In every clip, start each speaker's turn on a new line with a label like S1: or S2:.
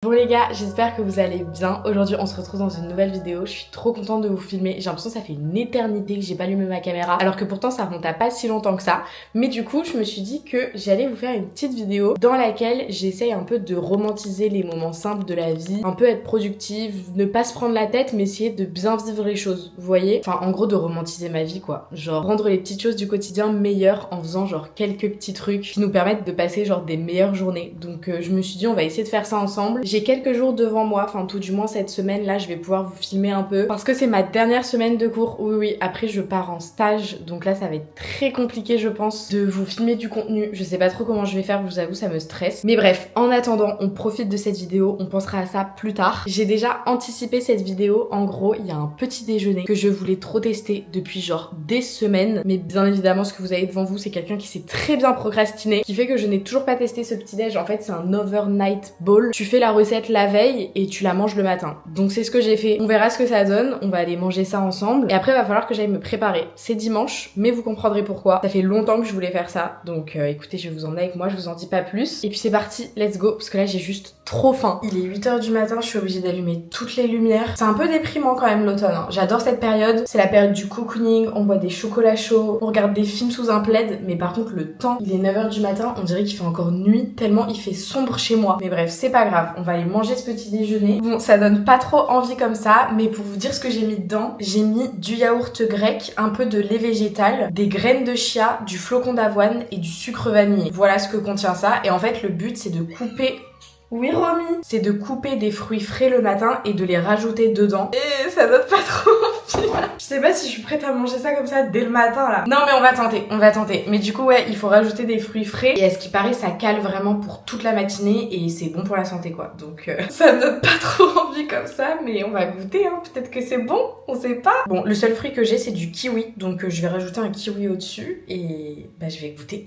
S1: Bon les gars, j'espère que vous allez bien. Aujourd'hui on se retrouve dans une nouvelle vidéo. Je suis trop contente de vous filmer. J'ai l'impression que ça fait une éternité que j'ai pas allumé ma caméra, alors que pourtant ça remonte à pas si longtemps que ça. Mais du coup je me suis dit que j'allais vous faire une petite vidéo dans laquelle j'essaye un peu de romantiser les moments simples de la vie, un peu être productive, ne pas se prendre la tête mais essayer de bien vivre les choses, vous voyez. Enfin en gros de romantiser ma vie quoi. Genre rendre les petites choses du quotidien meilleures en faisant genre quelques petits trucs qui nous permettent de passer genre des meilleures journées. Donc je me suis dit on va essayer de faire ça ensemble. J'ai quelques jours devant moi, enfin tout du moins cette semaine là je vais pouvoir vous filmer un peu parce que c'est ma dernière semaine de cours. Oui après je pars en stage donc là ça va être très compliqué je pense de vous filmer du contenu. Je sais pas trop comment je vais faire, je vous avoue ça me stresse. Mais bref, en attendant on profite de cette vidéo, on pensera à ça plus tard. J'ai déjà anticipé cette vidéo, en gros il y a un petit déjeuner que je voulais trop tester depuis genre des semaines, mais bien évidemment ce que vous avez devant vous c'est quelqu'un qui sait très bien procrastiner, qui fait que je n'ai toujours pas testé ce petit déj. En fait c'est un overnight bowl, tu fais la recette la veille et tu la manges le matin. Donc c'est ce que j'ai fait. On verra ce que ça donne, on va aller manger ça ensemble et après il va falloir que j'aille me préparer. C'est dimanche, mais vous comprendrez pourquoi. Ça fait longtemps que je voulais faire ça, donc écoutez je vais vous emmener avec moi, je vous en dis pas plus. Et puis c'est parti, let's go, parce que là j'ai juste trop faim. Il est 8h du matin, je suis obligée d'allumer toutes les lumières. C'est un peu déprimant quand même l'automne, hein. J'adore cette période, c'est la période du cocooning, on boit des chocolats chauds, on regarde des films sous un plaid, mais par contre le temps, il est 9h du matin, on dirait qu'il fait encore nuit tellement il fait sombre chez moi. Mais bref, c'est pas grave, on va aller manger ce petit déjeuner. Bon, ça donne pas trop envie comme ça, mais pour vous dire ce que j'ai mis dedans, j'ai mis du yaourt grec, un peu de lait végétal, des graines de chia, du flocon d'avoine et du sucre vanillé. Voilà ce que contient ça, et en fait le but c'est de couper... Oui Romy, c'est de couper des fruits frais le matin et de les rajouter dedans. Et ça donne pas trop envie. Je sais pas si je suis prête à manger ça comme ça dès le matin là. Non mais on va tenter. Mais du coup ouais, il faut rajouter des fruits frais. Et à ce qui paraît, ça cale vraiment pour toute la matinée et c'est bon pour la santé quoi. Donc ça me donne pas trop envie comme ça, mais on va goûter hein. Peut-être que c'est bon, on sait pas. Bon, le seul fruit que j'ai c'est du kiwi. Donc je vais rajouter un kiwi au-dessus et bah je vais goûter.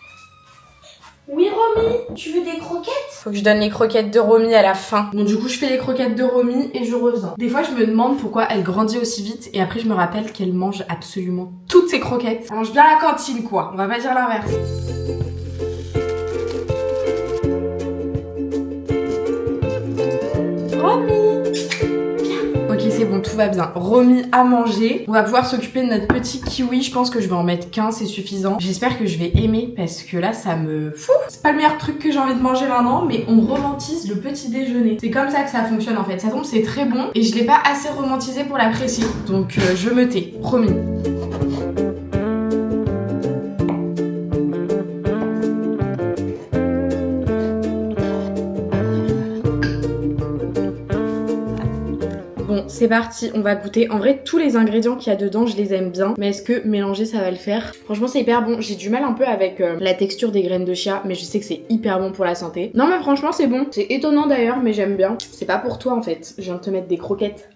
S1: Oui Romy, tu veux des croquettes? Faut que je donne les croquettes de Romy à la fin. Bon du coup je fais les croquettes de Romy et je reviens. Des fois je me demande pourquoi elle grandit aussi vite et après je me rappelle qu'elle mange absolument toutes ses croquettes. Elle mange bien la cantine quoi, on va pas dire l'inverse. Romy! Ok c'est bon, tout va bien. Romy a mangé. On va pouvoir s'occuper de notre petit kiwi. Je pense que je vais en mettre qu'un, c'est suffisant. J'espère que je vais aimer parce que là ça me fout. C'est pas le meilleur truc que j'ai envie de manger maintenant, mais on romantise le petit déjeuner. C'est comme ça que ça fonctionne en fait. Ça tombe, c'est très bon et je l'ai pas assez romantisé pour l'apprécier. Donc je me tais, promis. Bon, c'est parti, on va goûter. En vrai, tous les ingrédients qu'il y a dedans, je les aime bien. Mais est-ce que mélanger, ça va le faire? Franchement, c'est hyper bon. J'ai du mal un peu avec la texture des graines de chia, mais je sais que c'est hyper bon pour la santé. Non, mais franchement, c'est bon. C'est étonnant d'ailleurs, mais j'aime bien. C'est pas pour toi, en fait. Je viens de te mettre des croquettes.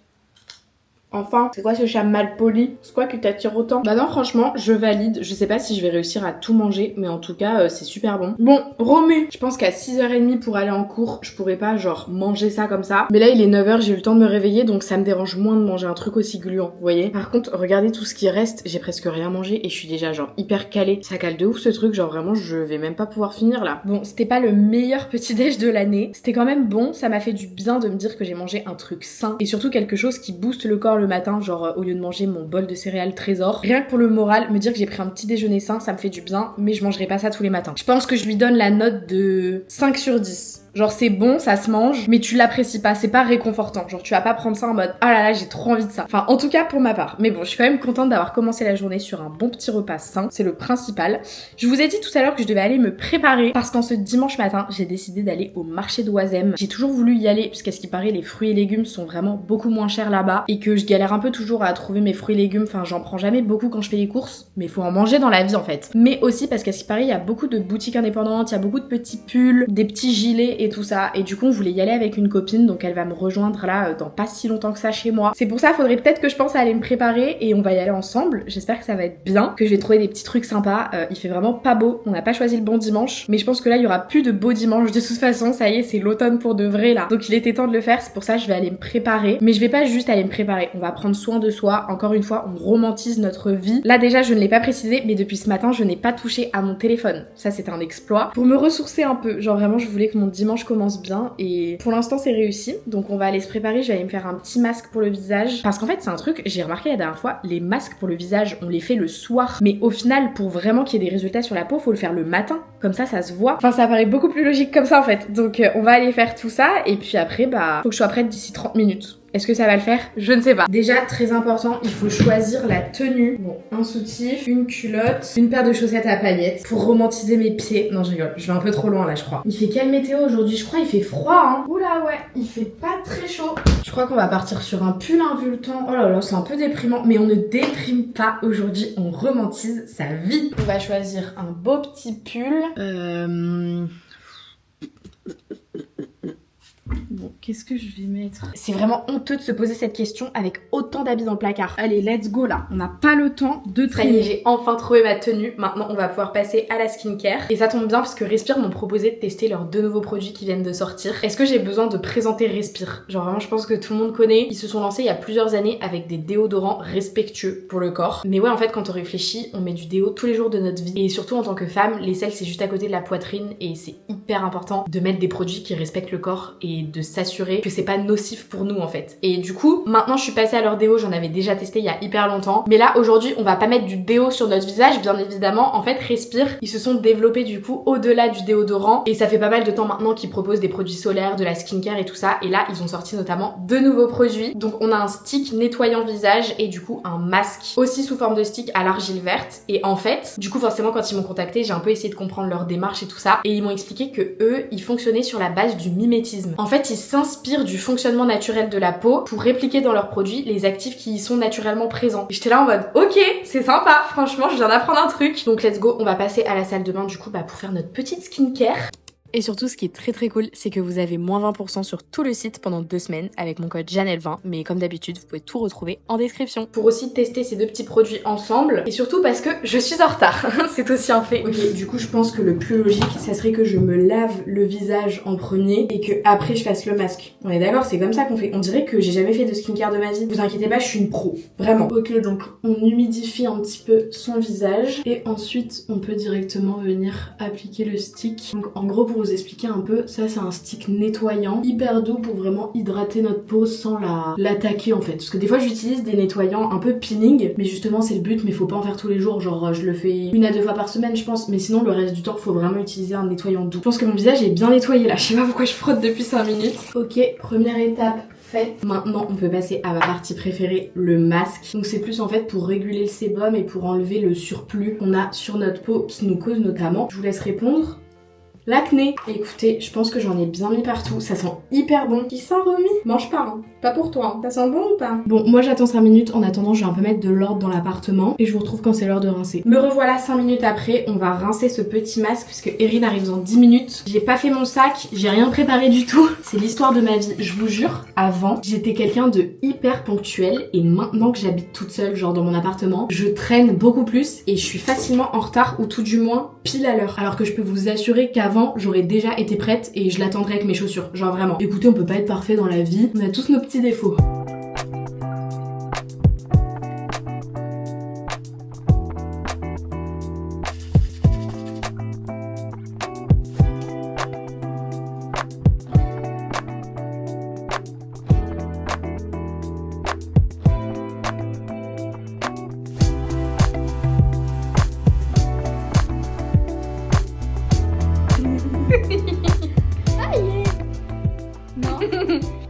S1: Enfin, c'est quoi ce chat mal poli? C'est quoi qui t'attire autant? Bah non, franchement, je valide. Je sais pas si je vais réussir à tout manger, mais en tout cas, c'est super bon. Bon, Romy, je pense qu'à 6h30 pour aller en cours, je pourrais pas genre manger ça comme ça. Mais là, il est 9h, j'ai eu le temps de me réveiller, donc ça me dérange moins de manger un truc aussi gluant, vous voyez? Par contre, regardez tout ce qui reste, j'ai presque rien mangé et je suis déjà genre hyper calée. Ça cale de ouf ce truc, genre vraiment, je vais même pas pouvoir finir là. Bon, c'était pas le meilleur petit déj de l'année. C'était quand même bon, ça m'a fait du bien de me dire que j'ai mangé un truc sain et surtout quelque chose qui booste le corps le matin, genre au lieu de manger mon bol de céréales Trésor. Rien que pour le moral, me dire que j'ai pris un petit déjeuner sain, ça me fait du bien, mais je mangerai pas ça tous les matins. Je pense que je lui donne la note de 5 sur 10. Genre c'est bon, ça se mange, mais tu l'apprécies pas, c'est pas réconfortant. Genre tu vas pas prendre ça en mode ah là là j'ai trop envie de ça. Enfin en tout cas pour ma part. Mais bon, je suis quand même contente d'avoir commencé la journée sur un bon petit repas sain, c'est le principal. Je vous ai dit tout à l'heure que je devais aller me préparer parce qu'en ce dimanche matin, j'ai décidé d'aller au marché d'Oisem. J'ai toujours voulu y aller puisqu'à ce qui paraît les fruits et légumes sont vraiment beaucoup moins chers là-bas et que je galère un peu toujours à trouver mes fruits et légumes. Enfin j'en prends jamais beaucoup quand je fais les courses, mais faut en manger dans la vie en fait. Mais aussi parce qu'à ce qui paraît il y a beaucoup de boutiques indépendantes, il y a beaucoup de petits pulls, des petits gilets et tout ça. Et du coup on voulait y aller avec une copine, donc elle va me rejoindre là dans pas si longtemps que ça chez moi. C'est pour ça faudrait peut-être que je pense à aller me préparer et on va y aller ensemble. J'espère que ça va être bien, que je vais trouver des petits trucs sympas. Il fait vraiment pas beau, on n'a pas choisi le bon dimanche, mais je pense que là il y aura plus de beau dimanche de toute façon. Ça y est, c'est l'automne pour de vrai là, donc il était temps de le faire. C'est pour ça que je vais aller me préparer, mais je vais pas juste aller me préparer, on va prendre soin de soi. Encore une fois, on romantise notre vie. Là déjà je ne l'ai pas précisé, mais depuis ce matin je n'ai pas touché à mon téléphone. Ça c'est un exploit pour me ressourcer un peu. Genre vraiment je voulais que mon dimanche dimanche commence bien et pour l'instant c'est réussi. Donc on va aller se préparer, je vais aller me faire un petit masque pour le visage. Parce qu'en fait c'est un truc, j'ai remarqué la dernière fois, les masques pour le visage on les fait le soir. Mais au final pour vraiment qu'il y ait des résultats sur la peau, faut le faire le matin. Comme ça se voit. Enfin ça paraît beaucoup plus logique comme ça en fait. Donc on va aller faire tout ça et puis après faut que je sois prête d'ici 30 minutes. Est-ce que ça va le faire? Je ne sais pas. Déjà, très important, il faut choisir la tenue. Bon, un soutif, une culotte, une paire de chaussettes à paillettes pour romantiser mes pieds. Non, je rigole, je vais un peu trop loin là, je crois. Il fait quelle météo aujourd'hui? Je crois il fait froid, hein. Oula, ouais, il fait pas très chaud. Je crois qu'on va partir sur un pull hein, vu le temps. Oh là là, c'est un peu déprimant, mais on ne déprime pas aujourd'hui, on romantise sa vie. On va choisir un beau petit pull. Bon, qu'est-ce que je vais mettre? C'est vraiment honteux de se poser cette question avec autant d'habits dans le placard. Allez, let's go là. On n'a pas le temps de traîner. Ça y est, j'ai enfin trouvé ma tenue. Maintenant, on va pouvoir passer à la skincare. Et ça tombe bien parce que Respire m'ont proposé de tester leurs 2 nouveaux produits qui viennent de sortir. Est-ce que j'ai besoin de présenter Respire? Genre vraiment, je pense que tout le monde connaît. Ils se sont lancés il y a plusieurs années avec des déodorants respectueux pour le corps. Mais ouais, en fait, quand on réfléchit, on met du déo tous les jours de notre vie. Et surtout en tant que femme, l'aisselle c'est juste à côté de la poitrine et c'est hyper important de mettre des produits qui respectent le corps et de s'assurer que c'est pas nocif pour nous en fait. Et du coup, maintenant je suis passée à leur déo, j'en avais déjà testé il y a hyper longtemps. Mais là aujourd'hui, on va pas mettre du déo sur notre visage, bien évidemment. En fait, Respire, ils se sont développés du coup au-delà du déodorant. Et ça fait pas mal de temps maintenant qu'ils proposent des produits solaires, de la skincare et tout ça. Et là, ils ont sorti notamment 2 nouveaux produits. Donc on a un stick nettoyant visage et du coup un masque aussi sous forme de stick à l'argile verte. Et en fait, du coup forcément quand ils m'ont contacté, j'ai un peu essayé de comprendre leur démarche et tout ça. Et ils m'ont expliqué que eux, ils fonctionnaient sur la base du mimétisme. En fait, ils s'inspirent du fonctionnement naturel de la peau pour répliquer dans leurs produits les actifs qui y sont naturellement présents. Et j'étais là en mode ok, c'est sympa, franchement je viens d'apprendre un truc. Donc let's go, on va passer à la salle de bain du coup pour faire notre petite skincare. Et surtout, ce qui est très très cool, c'est que vous avez moins 20% sur tout le site pendant 2 semaines avec mon code Janelle20. Mais comme d'habitude, vous pouvez tout retrouver en description. Pour aussi tester ces 2 petits produits ensemble. Et surtout parce que je suis en retard. C'est aussi un fait. Ok, du coup, je pense que le plus logique, ça serait que je me lave le visage en premier et que après je fasse le masque. On est d'accord, c'est comme ça qu'on fait. On dirait que j'ai jamais fait de skincare de ma vie. Vous inquiétez pas, je suis une pro. Vraiment. Ok, donc on humidifie un petit peu son visage. Et ensuite, on peut directement venir appliquer le stick. Donc en gros, pour vous expliquer un peu, ça c'est un stick nettoyant hyper doux pour vraiment hydrater notre peau sans l'attaquer en fait, parce que des fois j'utilise des nettoyants un peu peeling, mais justement c'est le but, mais faut pas en faire tous les jours, genre je le fais 1 à 2 fois par semaine je pense, mais sinon le reste du temps faut vraiment utiliser un nettoyant doux. Je pense que mon visage est bien nettoyé là, je sais pas pourquoi je frotte depuis 5 minutes. Ok, première étape faite. Maintenant on peut passer à ma partie préférée, le masque. Donc c'est plus en fait pour réguler le sébum et pour enlever le surplus qu'on a sur notre peau qui nous cause notamment, je vous laisse répondre, l'acné. Écoutez, je pense que j'en ai bien mis partout. Ça sent hyper bon. Qui sent remis? Mange pas, hein. Pas pour toi. Hein. Ça sent bon ou pas? Bon, moi j'attends 5 minutes. En attendant, je vais un peu mettre de l'ordre dans l'appartement. Et je vous retrouve quand c'est l'heure de rincer. Me revoilà 5 minutes après. On va rincer ce petit masque puisque Erin arrive dans 10 minutes. J'ai pas fait mon sac. J'ai rien préparé du tout. C'est l'histoire de ma vie. Je vous jure, avant, j'étais quelqu'un de hyper ponctuel. Et maintenant que j'habite toute seule, genre dans mon appartement, je traîne beaucoup plus et je suis facilement en retard ou tout du moins pile à l'heure. Alors que je peux vous assurer qu'avant, j'aurais déjà été prête et je l'attendrai avec mes chaussures. Genre vraiment. Écoutez, on peut pas être parfait dans la vie. On a tous nos petits défauts.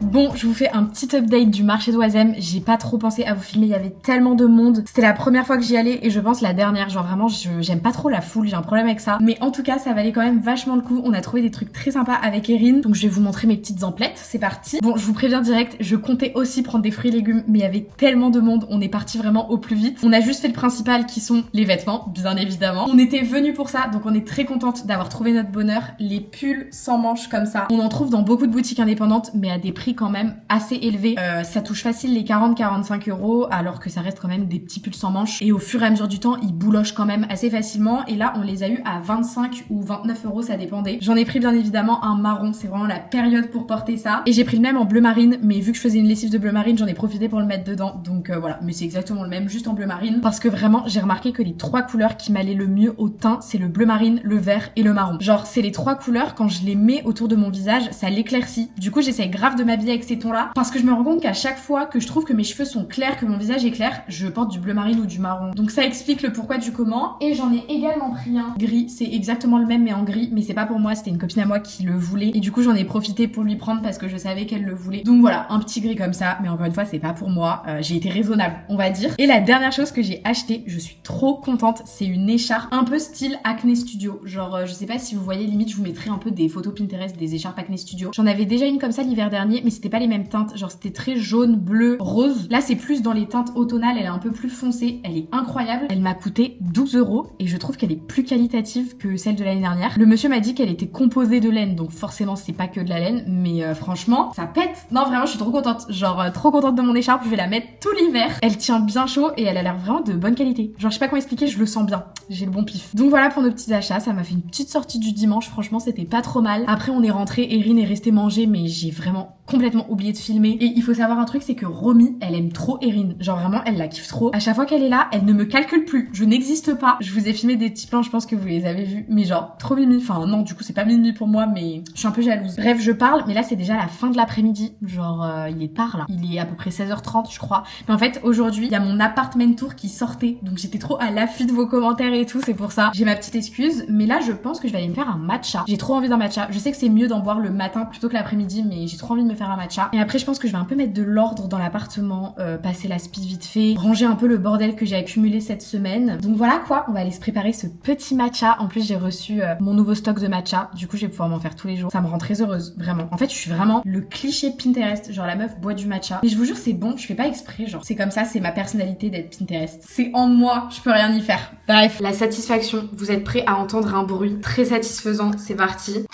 S1: Bon, je vous fais un petit update du marché d'Oisem. J'ai pas trop pensé à vous filmer, il y avait tellement de monde. C'était la première fois que j'y allais et je pense la dernière. Genre vraiment, j'aime pas trop la foule, j'ai un problème avec ça. Mais en tout cas, ça valait quand même vachement le coup. On a trouvé des trucs très sympas avec Erin. Donc je vais vous montrer mes petites emplettes, c'est parti. Bon, je vous préviens direct, je comptais aussi prendre des fruits et légumes, mais il y avait tellement de monde, on est parti vraiment au plus vite. On a juste fait le principal qui sont les vêtements, bien évidemment. On était venus pour ça, donc on est très contente d'avoir trouvé notre bonheur. Les pulls sans manches comme ça, on en trouve dans beaucoup de boutiques indépendantes, mais à des prix quand
S2: quand même assez élevé. Ça touche facile les 40-45 euros, alors que ça reste quand même des petits pulls sans manches. Et au fur et à mesure du temps, ils boulochent quand même assez facilement. Et là, on les a eu à 25 ou 29 euros, ça dépendait. J'en ai pris bien évidemment un marron, c'est vraiment la période pour porter ça. Et j'ai pris le même en bleu marine, mais vu que je faisais une lessive de bleu marine, j'en ai profité pour le mettre dedans. Donc voilà, mais c'est exactement le même, juste en bleu marine. Parce que vraiment, j'ai remarqué que les 3 couleurs qui m'allaient le mieux au teint, c'est le bleu marine, le vert et le marron. Genre, c'est les 3 couleurs, quand je les mets autour de mon visage, ça l'éclaircit. Du coup, j'essaie grave de m'habiller avec ces tons-là, parce que je me rends compte qu'à chaque fois que je trouve que mes cheveux sont clairs, que mon visage est clair, je porte du bleu marine ou du marron. Donc ça explique le pourquoi du comment. Et j'en ai également pris un gris, c'est exactement le même mais en gris, mais c'est pas pour moi, c'était une copine à moi qui le voulait. Et du coup, j'en ai profité pour lui prendre parce que je savais qu'elle le voulait. Donc voilà, un petit gris comme ça, mais encore une fois, c'est pas pour moi. J'ai été raisonnable, on va dire. Et la dernière chose que j'ai achetée, je suis trop contente, c'est une écharpe un peu style Acne Studio. Genre, je sais pas si vous voyez, limite, je vous mettrai un peu des photos Pinterest des écharpes Acne Studio. J'en avais déjà une comme ça l'hiver dernier, mais c'était pas les mêmes teintes. Genre, c'était très jaune, bleu, rose. Là, c'est plus dans les teintes automnales, elle est un peu plus foncée. Elle est incroyable. Elle m'a coûté 12 euros et je trouve qu'elle est plus qualitative que celle de l'année dernière. Le monsieur m'a dit qu'elle était composée de laine, donc forcément, c'est pas que de la laine, mais franchement, ça pète. Non, vraiment, je suis trop contente. Genre, trop contente de mon écharpe. Je vais la mettre tout l'hiver. Elle tient bien chaud et elle a l'air vraiment de bonne qualité. Genre, je sais pas comment expliquer, je le sens bien. J'ai le bon pif. Donc voilà pour nos petits achats. Ça m'a fait une petite sortie du dimanche. Franchement, c'était pas trop mal. Après, on est rentré. Erin est restée manger, mais j'ai vraiment complètement oublié de filmer. Et il faut savoir un truc, c'est que Romy, elle aime trop Erin. Genre vraiment, elle la kiffe trop. À chaque fois qu'elle est là, elle ne me calcule plus. Je n'existe pas. Je vous ai filmé des petits plans, je pense que vous les avez vus. Mais genre, trop mimi. Enfin, non, du coup, c'est pas mimi pour moi, mais je suis un peu jalouse. Bref, je parle, mais là, c'est déjà la fin de l'après-midi. Genre, il est tard, là. Il est à peu près 16h30, je crois. Mais en fait, aujourd'hui, il y a mon apartment tour qui sortait. Donc, j'étais trop à l'affût de vos commentaires et tout. C'est pour ça. J'ai ma petite excuse. Mais là, je pense que je vais aller me faire un matcha. J'ai trop envie d'un matcha. Je sais que c'est mieux d'en boire le matin plutôt que l'après-midi, mais j'ai trop envie de me faire un matcha. Et après, je pense que je vais un peu mettre de l'ordre dans l'appartement, passer la spie vite fait, ranger un peu le bordel que j'ai accumulé cette semaine. Donc voilà quoi, on va aller se préparer ce petit matcha. En plus, j'ai reçu mon nouveau stock de matcha. Du coup, je vais pouvoir m'en faire tous les jours. Ça me rend très heureuse, vraiment. En fait, je suis vraiment le cliché Pinterest. Genre, la meuf boit du matcha. Mais je vous jure, c'est bon. Je fais pas exprès. Genre, c'est comme ça, c'est ma personnalité d'être Pinterest. C'est en moi. Je peux rien y faire. Bref. La satisfaction. Vous êtes prêts à entendre un bruit très satisfaisant. C'est parti.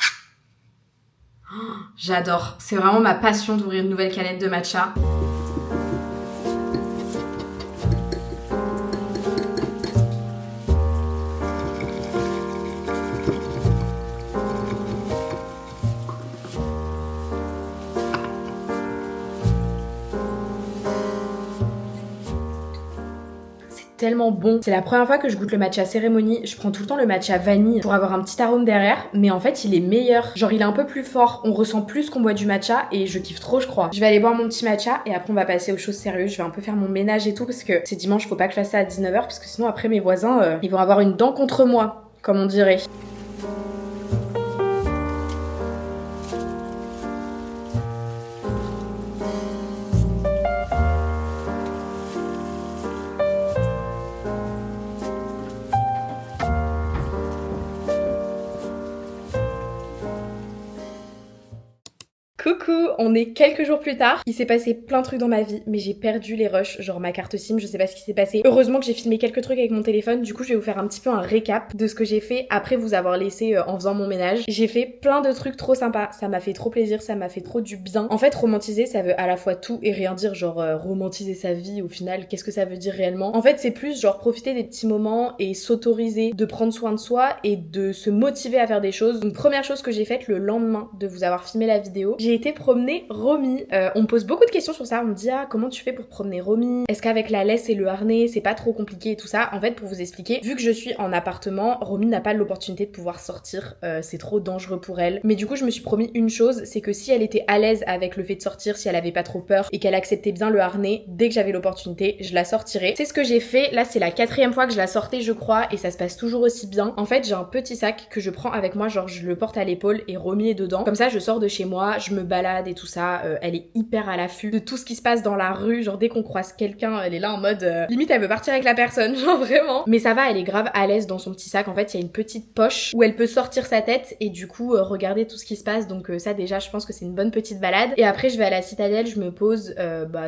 S2: J'adore. C'est vraiment ma passion d'ouvrir une nouvelle canette de matcha. Tellement bon. C'est la première fois que je goûte le matcha cérémonie. Je prends tout le temps le matcha vanille pour avoir un petit arôme derrière, mais en fait il est meilleur. Genre il est un peu plus fort, on ressent plus qu'on boit du matcha et je kiffe trop je crois. Je vais aller boire mon petit matcha et après on va passer aux choses sérieuses. Je vais un peu faire mon ménage et tout parce que c'est dimanche, faut pas que je fasse ça à 19h parce que sinon après mes voisins ils vont avoir une dent contre moi, comme on dirait. Coucou, on est quelques jours plus tard. Il s'est passé plein de trucs dans ma vie, mais j'ai perdu les rushs, genre ma carte SIM, je sais pas ce qui s'est passé. Heureusement que j'ai filmé quelques trucs avec mon téléphone, du coup je vais vous faire un petit peu un récap de ce que j'ai fait après vous avoir laissé en faisant mon ménage. J'ai fait plein de trucs trop sympas, ça m'a fait trop plaisir, ça m'a fait trop du bien. En fait, romantiser, ça veut à la fois tout et rien dire, genre romantiser sa vie, au final, qu'est-ce que ça veut dire réellement? En fait, c'est plus genre profiter des petits moments et s'autoriser de prendre soin de soi et de se motiver à faire des choses. Donc première chose que j'ai faite le lendemain de vous avoir filmé la vidéo, j'ai été promener Romy. On me pose beaucoup de questions sur ça, on me dit ah comment tu fais pour promener Romy? Est-ce qu'avec la laisse et le harnais c'est pas trop compliqué et tout ça? En fait pour vous expliquer, vu que je suis en appartement, Romy n'a pas l'opportunité de pouvoir sortir, c'est trop dangereux pour elle. Mais du coup je me suis promis une chose, c'est que si elle était à l'aise avec le fait de sortir, si elle avait pas trop peur et qu'elle acceptait bien le harnais, dès que j'avais l'opportunité, je la sortirais. C'est ce que j'ai fait, là c'est la 4e fois que je la sortais je crois et ça se passe toujours aussi bien. En fait j'ai un petit sac que je prends avec moi, genre je le porte à l'épaule et Romy est dedans. Comme ça je sors de chez moi, je me balade et tout ça, elle est hyper à l'affût de tout ce qui se passe dans la rue, genre dès qu'on croise quelqu'un, elle est là en mode limite elle veut partir avec la personne, genre vraiment. Mais ça va, elle est grave à l'aise dans son petit sac, en fait il y a une petite poche où elle peut sortir sa tête et du coup regarder tout ce qui se passe, donc ça déjà je pense que c'est une bonne petite balade. Et après je vais à la citadelle, je me pose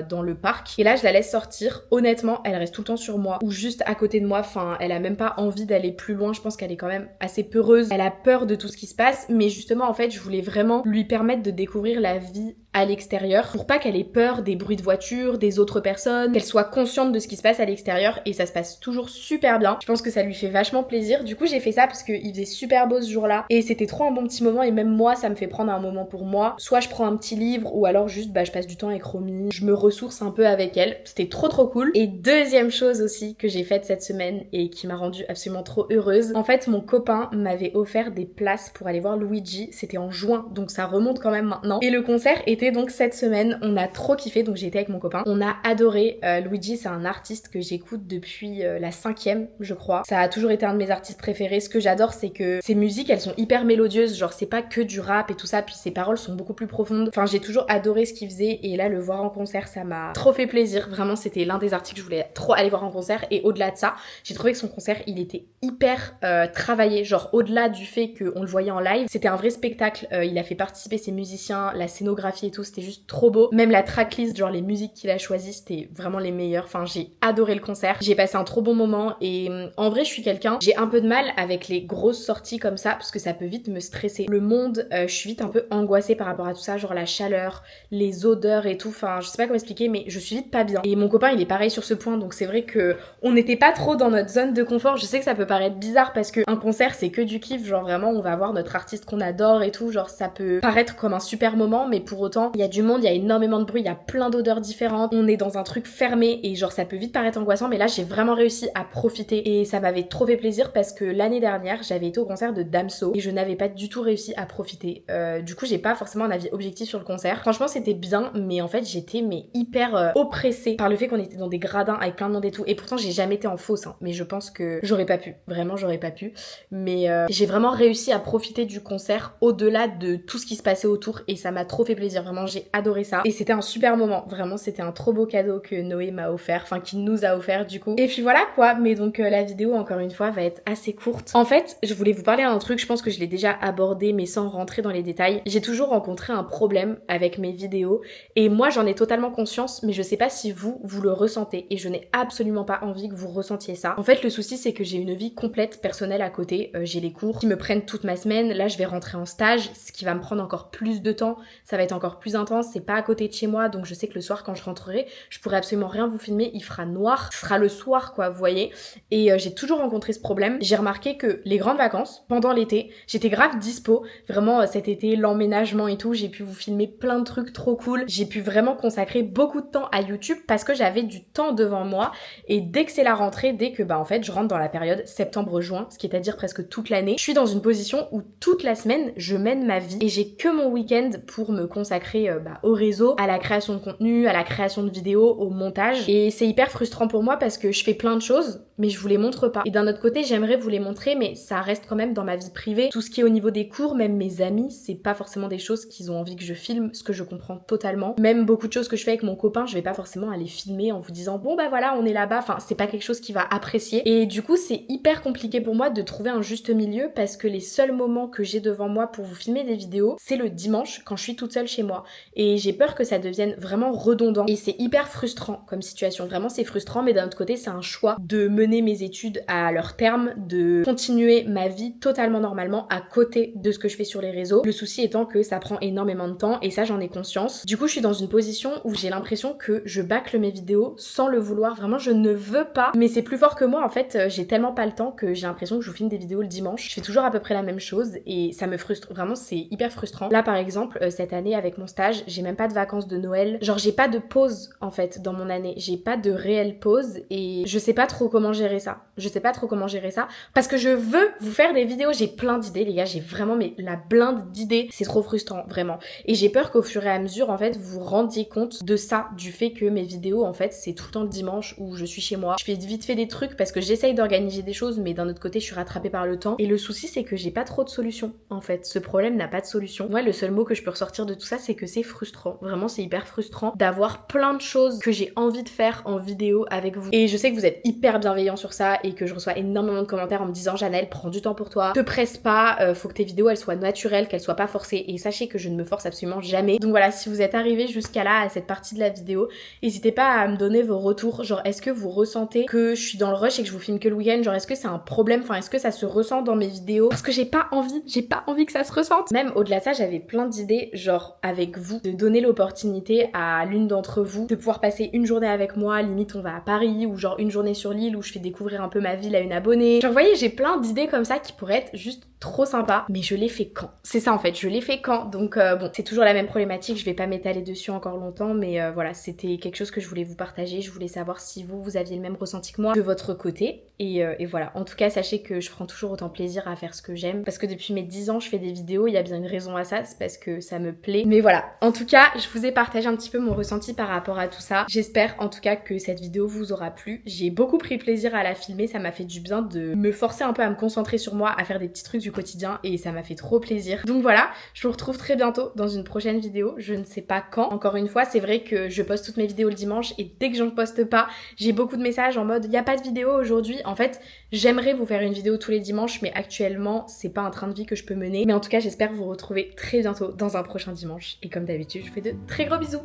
S2: dans le parc et là je la laisse sortir. Honnêtement elle reste tout le temps sur moi ou juste à côté de moi, enfin elle a même pas envie d'aller plus loin, je pense qu'elle est quand même assez peureuse, elle a peur de tout ce qui se passe, mais justement en fait je voulais vraiment lui permettre de découvrir la vie
S1: à l'extérieur pour pas qu'elle ait peur des bruits de voiture, des autres personnes, qu'elle soit consciente de ce qui se passe à l'extérieur et ça se passe toujours super bien. Je pense que ça lui fait vachement plaisir. Du coup j'ai fait ça parce qu'il faisait super beau ce jour-là et c'était trop un bon petit moment et même moi ça me fait prendre un moment pour moi. Soit je prends un petit livre ou alors juste je passe du temps avec Romy, je me ressource un peu avec elle. C'était trop cool. Et deuxième chose aussi que j'ai faite cette semaine et qui m'a rendue absolument trop heureuse. En fait mon copain m'avait offert des places pour aller voir Luigi. C'était en juin donc ça remonte quand même maintenant. Et le concert était donc cette semaine. On a trop kiffé donc j'ai été avec mon copain. On a adoré. Luigi c'est un artiste que j'écoute depuis la 5e je crois. Ça a toujours été un de mes artistes préférés. Ce que j'adore c'est que ses musiques elles sont hyper mélodieuses. Genre c'est pas que du rap et tout ça. Puis ses paroles sont beaucoup plus profondes. Enfin j'ai toujours adoré ce qu'il faisait et là le voir en concert ça m'a trop fait plaisir. Vraiment c'était l'un des artistes que je voulais trop aller voir en concert et au-delà de ça j'ai trouvé que son concert il était hyper travaillé. Genre au-delà du fait qu'on le voyait en live c'était un vrai spectacle. Il a fait participer ses musiciens, la scénographie et tout c'était juste trop beau. Même la tracklist genre les musiques qu'il a choisies c'était vraiment les meilleures. Enfin j'ai adoré le concert. J'ai passé un trop bon moment et en vrai je suis quelqu'un, j'ai un peu de mal avec les grosses sorties comme ça parce que ça peut vite me stresser. Le monde, je suis vite un peu angoissée par rapport à tout ça, genre la chaleur, les odeurs et tout, enfin je sais pas comment expliquer mais je suis vite pas bien. Et mon copain il est pareil sur ce point donc c'est vrai que on n'était pas trop dans notre zone de confort. Je sais que ça peut paraître bizarre parce que un concert c'est que du kiff, genre vraiment on va voir notre artiste qu'on adore et tout, genre ça peut paraître comme un super moment mais pour autant il y a du monde, il y a énormément de bruit, il y a plein d'odeurs différentes, on est dans un truc fermé et genre ça peut vite paraître angoissant mais là j'ai vraiment réussi à profiter et ça m'avait trop fait plaisir parce que l'année dernière j'avais été au concert de Damso et je n'avais pas du tout réussi à profiter. Du coup j'ai pas forcément un avis objectif sur le concert. Franchement c'était bien mais en fait j'étais hyper oppressée par le fait qu'on était dans des gradins avec plein de monde et tout et pourtant j'ai jamais été en fausse mais je pense que j'aurais pas pu, vraiment j'aurais pas pu mais j'ai vraiment réussi à profiter du concert au-delà de tout ce qui se passait autour et ça m'a trop fait plaisir, vraiment j'ai adoré ça et c'était un super moment, vraiment c'était un trop beau cadeau que Noé m'a offert, enfin qu'il nous a offert du coup. Et puis voilà quoi, mais donc la vidéo encore une fois va être assez courte. En fait je voulais vous parler d'un truc, je pense que je l'ai déjà abordé mais sans rentrer dans les détails. J'ai toujours rencontré un problème avec mes vidéos et moi j'en ai totalement conscience mais je sais pas si vous le ressentez et je n'ai absolument pas envie que vous ressentiez ça. En fait le souci c'est que j'ai une vie complète personnelle à côté, j'ai les cours qui me prennent toute ma semaine, là je vais rentrer en stage, ce qui va me prendre encore plus de temps, ça va être encore plus intense, c'est pas à côté de chez moi donc je sais que le soir quand je rentrerai je pourrai absolument rien vous filmer, il fera noir, ce sera le soir quoi vous voyez et j'ai toujours rencontré ce problème. J'ai remarqué que les grandes vacances, pendant l'été, j'étais grave dispo, vraiment cet été, l'emménagement et tout, j'ai pu vous filmer plein de trucs trop cool, j'ai pu vraiment consacrer beaucoup de temps à YouTube parce que j'avais du temps devant moi et dès que c'est la rentrée, dès que en fait je rentre dans la période septembre-juin, ce qui est à dire presque toute l'année, je suis dans une position où toute la semaine je mène ma vie et j'ai que mon week-end pour me consacrer au réseau, à la création de contenu, à la création de vidéos, au montage et c'est hyper frustrant pour moi parce que je fais plein de choses mais je vous les montre pas. Et d'un autre côté j'aimerais vous les montrer mais ça reste quand même dans ma vie privée. Tout ce qui est au niveau des cours, même mes amis, c'est pas forcément des choses qu'ils ont envie que je filme, ce que je comprends totalement. Même beaucoup de choses que je fais avec mon copain, je vais pas forcément aller filmer en vous disant bon bah voilà on est là-bas, enfin c'est pas quelque chose qu'il va apprécier. Et du coup c'est hyper compliqué pour moi de trouver un juste milieu parce que les seuls moments que j'ai devant moi pour vous filmer des vidéos, c'est le dimanche quand je suis toute seule chez moi. Et j'ai peur que ça devienne vraiment redondant et c'est hyper frustrant comme situation, vraiment c'est frustrant mais d'un autre côté c'est un choix de mener mes études à leur terme, de continuer ma vie totalement normalement à côté de ce que je fais sur les réseaux. Le souci étant que ça prend énormément de temps et ça j'en ai conscience. Du coup je suis dans une position où j'ai l'impression que je bâcle mes vidéos sans le vouloir, vraiment je ne veux pas mais c'est plus fort que moi en fait, j'ai tellement pas le temps que j'ai l'impression que je vous filme des vidéos le dimanche. Je fais toujours à peu près la même chose et ça me frustre, vraiment c'est hyper frustrant. Là par exemple cette année avec mon stage, j'ai même pas de vacances de Noël, genre j'ai pas de pause en fait dans mon année, j'ai pas de réelle pause et je sais pas trop comment gérer ça. Je sais pas trop comment gérer ça parce que je veux vous faire des vidéos, j'ai plein d'idées les gars, j'ai vraiment la blinde d'idées, c'est trop frustrant vraiment. Et j'ai peur qu'au fur et à mesure en fait vous vous rendiez compte de ça, du fait que mes vidéos en fait c'est tout le temps le dimanche où je suis chez moi. Je fais vite fait des trucs parce que j'essaye d'organiser des choses mais d'un autre côté je suis rattrapée par le temps et le souci c'est que j'ai pas trop de solutions en fait. Ce problème n'a pas de solution. Moi le seul mot que je peux ressortir de tout ça c'est que c'est frustrant. Vraiment c'est hyper frustrant d'avoir plein de choses que j'ai envie de faire en vidéo avec vous. Et je sais que vous êtes hyper bienveillants bienveillant sur ça et que je reçois énormément de commentaires en me disant Janelle, prends du temps pour toi, te presse pas, faut que tes vidéos elles soient naturelles, qu'elles soient pas forcées, et sachez que je ne me force absolument jamais. Donc voilà, si vous êtes arrivé jusqu'à là, à cette partie de la vidéo, n'hésitez pas à me donner vos retours, genre est-ce que vous ressentez que je suis dans le rush et que je vous filme que le week-end, genre est-ce que c'est un problème, enfin est-ce que ça se ressent dans mes vidéos, parce que j'ai pas envie que ça se ressente. Même au-delà de ça, j'avais plein d'idées, genre avec vous, de donner l'opportunité à l'une d'entre vous de pouvoir passer une journée avec moi, limite on va à Paris, ou genre une journée sur l'île où je fais découvrir un peu ma ville à une abonnée. Genre vous voyez, j'ai plein d'idées comme ça qui pourraient être juste trop sympa, mais je l'ai fait quand? C'est ça en fait, je l'ai fait quand? Donc bon, c'est toujours la même problématique, je vais pas m'étaler dessus encore longtemps, mais voilà, c'était quelque chose que je voulais vous partager, je voulais savoir si vous aviez le même ressenti que moi de votre côté, et voilà. En tout cas, sachez que je prends toujours autant plaisir à faire ce que j'aime, parce que depuis mes 10 ans, je fais des vidéos, il y a bien une raison à ça, c'est parce que ça me plaît. Mais voilà, en tout cas, je vous ai partagé un petit peu mon ressenti par rapport à tout ça. J'espère en tout cas que cette vidéo vous aura plu. J'ai beaucoup pris plaisir à la filmer, ça m'a fait du bien de me forcer un peu à me concentrer sur moi, à faire des petits trucs du quotidien, et ça m'a fait trop plaisir. Donc voilà, je vous retrouve très bientôt dans une prochaine vidéo, je ne sais pas quand. Encore une fois, c'est vrai que je poste toutes mes vidéos le dimanche, et dès que j'en poste pas, j'ai beaucoup de messages en mode « y a pas de vidéo aujourd'hui ». En fait, j'aimerais vous faire une vidéo tous les dimanches, mais actuellement, c'est pas un train de vie que je peux mener. Mais en tout cas, j'espère vous retrouver très bientôt dans un prochain dimanche. Et comme d'habitude, je vous fais de très gros bisous.